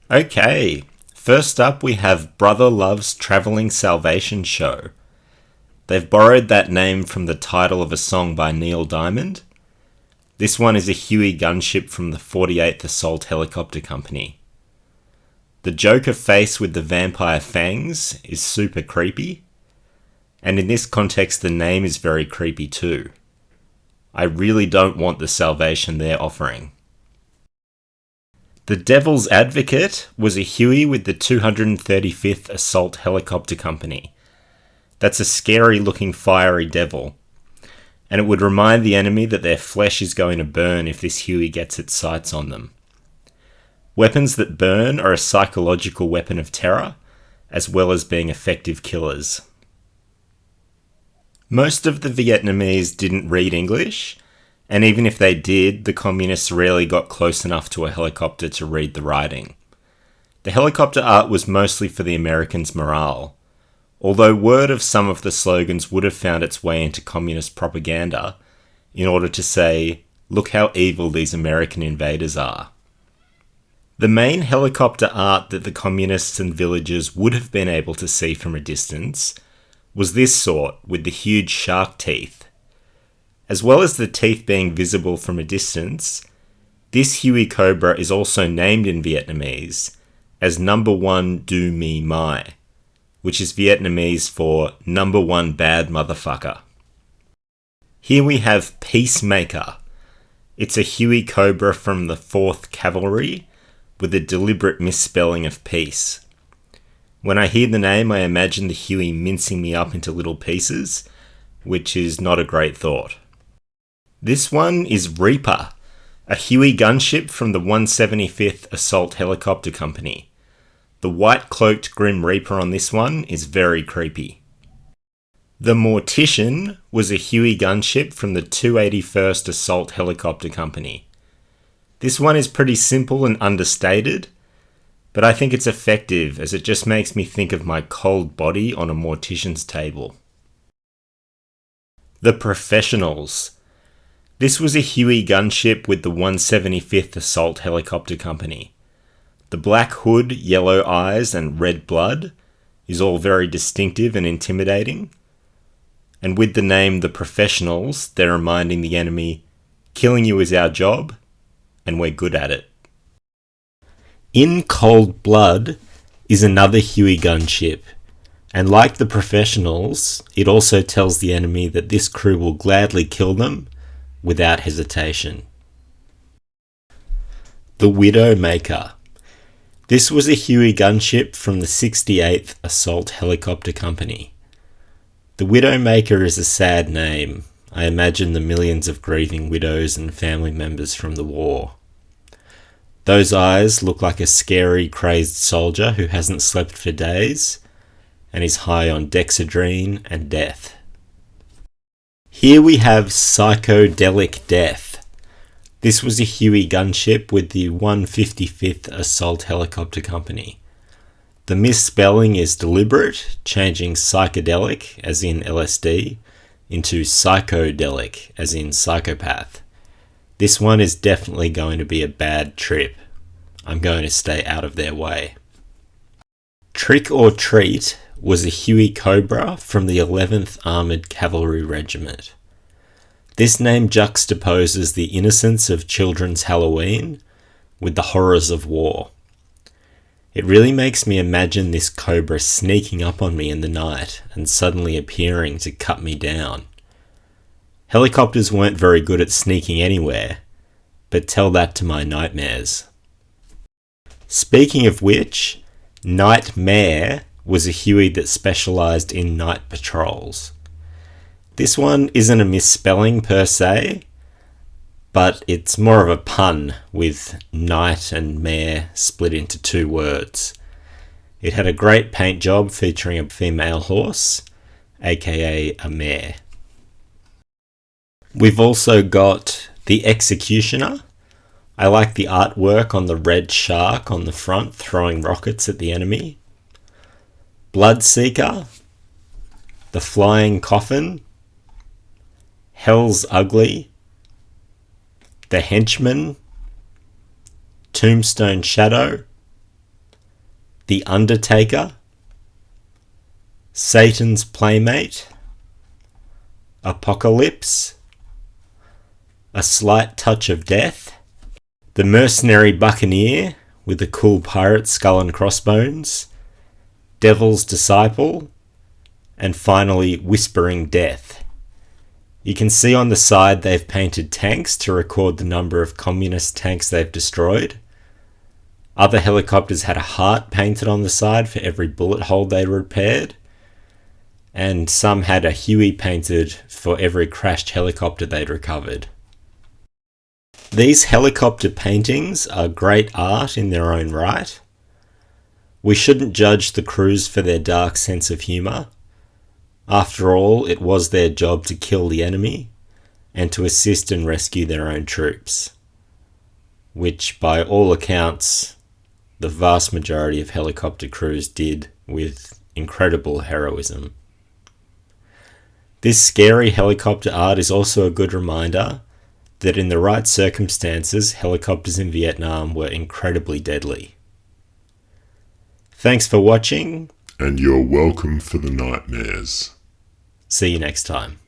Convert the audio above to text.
Okay, first up we have Brother Love's Travelling Salvation Show. They've borrowed that name from the title of a song by Neil Diamond. This one is a Huey gunship from the 48th Assault Helicopter Company. The Joker face with the vampire fangs is super creepy, and in this context the name is very creepy too. I really don't want the salvation they're offering. The Devil's Advocate was a Huey with the 235th Assault Helicopter Company. That's a scary looking fiery devil, and it would remind the enemy that their flesh is going to burn if this Huey gets its sights on them. Weapons that burn are a psychological weapon of terror, as well as being effective killers. Most of the Vietnamese didn't read English, and even if they did, the communists rarely got close enough to a helicopter to read the writing. The helicopter art was mostly for the Americans' morale, although word of some of the slogans would have found its way into communist propaganda in order to say, "Look how evil these American invaders are." The main helicopter art that the communists and villagers would have been able to see from a distance was this sort with the huge shark teeth. As well as the teeth being visible from a distance, this Huey Cobra is also named in Vietnamese as Number 1 Do Me Mai, which is Vietnamese for Number 1 Bad Motherfucker. Here we have Peacemaker. It's a Huey Cobra from the 4th Cavalry with a deliberate misspelling of peace. When I hear the name, I imagine the Huey mincing me up into little pieces, which is not a great thought. This one is Reaper, a Huey gunship from the 175th Assault Helicopter Company. The white-cloaked Grim Reaper on this one is very creepy. The Mortician was a Huey gunship from the 281st Assault Helicopter Company. This one is pretty simple and understated, but I think it's effective as it just makes me think of my cold body on a mortician's table. The Professionals. This was a Huey gunship with the 175th Assault Helicopter Company. The black hood, yellow eyes, and red blood is all very distinctive and intimidating. And with the name The Professionals, they're reminding the enemy, killing you is our job, and we're good at it. In Cold Blood is another Huey gunship, and like The Professionals, it also tells the enemy that this crew will gladly kill them without hesitation. The Widowmaker. This was a Huey gunship from the 68th Assault Helicopter Company. The Widowmaker is a sad name. I imagine the millions of grieving widows and family members from the war. Those eyes look like a scary, crazed soldier who hasn't slept for days and is high on dexedrine and death. Here we have Psychedelic Death. This was a Huey gunship with the 155th Assault Helicopter Company. The misspelling is deliberate, changing psychedelic, as in LSD, into psychodelic, as in psychopath. This one is definitely going to be a bad trip. I'm going to stay out of their way. Trick or Treat was a Huey Cobra from the 11th Armoured Cavalry Regiment. This name juxtaposes the innocence of children's Halloween with the horrors of war. It really makes me imagine this cobra sneaking up on me in the night and suddenly appearing to cut me down. Helicopters weren't very good at sneaking anywhere, but tell that to my nightmares. Speaking of which, Nightmare was a Huey that specialised in night patrols. This one isn't a misspelling per se, but it's more of a pun with night and mare split into two words. It had a great paint job featuring a female horse, aka a mare. We've also got the Executioner. I like the artwork on the red shark on the front throwing rockets at the enemy. Bloodseeker, the Flying Coffin, Hell's Ugly, the Henchman, Tombstone Shadow, The Undertaker, Satan's Playmate, Apocalypse, A Slight Touch of Death, The Mercenary Buccaneer with a cool pirate skull and crossbones, Devil's Disciple, and finally Whispering Death. You can see on the side they've painted tanks to record the number of communist tanks they've destroyed. Other helicopters had a heart painted on the side for every bullet hole they repaired. And some had a Huey painted for every crashed helicopter they'd recovered. These helicopter paintings are great art in their own right. We shouldn't judge the crews for their dark sense of humour. After all, it was their job to kill the enemy and to assist and rescue their own troops, which by all accounts, the vast majority of helicopter crews did with incredible heroism. This scary helicopter art is also a good reminder that in the right circumstances, helicopters in Vietnam were incredibly deadly. Thanks for watching. And you're welcome for the nightmares. See you next time.